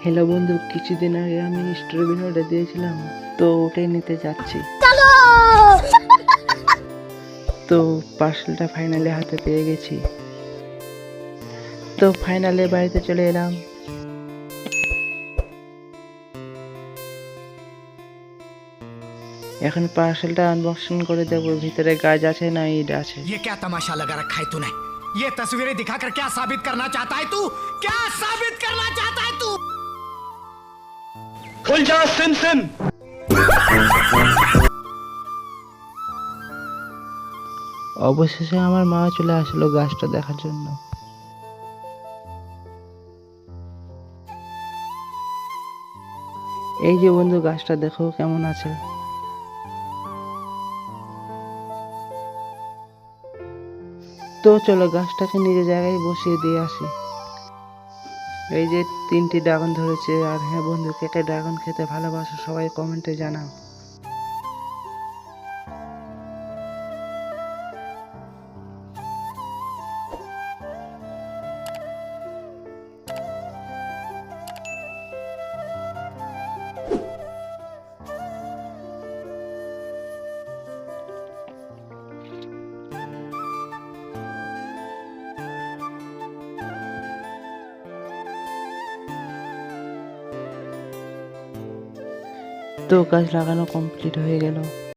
Hello বন্ধু, কিছুদিন আগে আমি স্ট্রবেরি অর্ডার দিয়েছিলাম, তো ওটাই নিতে যাচ্ছি। তো পার্সেলটা ফাইনালি হাতে পেয়ে গেছি। তো ফাইনালি বাড়িতে চলে এলাম। এখন পার্সেলটা আনবক্সিং করে দেবো, ভিতরে গাছ আছে না ইট আছে। ये क्या तमाशा लगा रखा है तूने? ये तस्वीरें दिखाकर क्या साबित करना चाहता है तू? क्या साबित करना चाहता है तू? खुल जा सिम सिम। অবশেষে আমার মা চলে আসলো গাছটা দেখার জন্য। এই যে বন্ধু, গাছটা দেখো কেমন আছে। তো চলো গাছটাকে নিজের জায়গায় বসিয়ে দিয়ে আসি। এই যে 3টি ড্রাগন ধরেছে। আর হ্যাঁ বন্ধু, কে কে ড্রাগন খেতে ভালোবাসো সবাই কমেন্টে জানাও। তো গাছ লাগানো কমপ্লিট হয়ে গেল।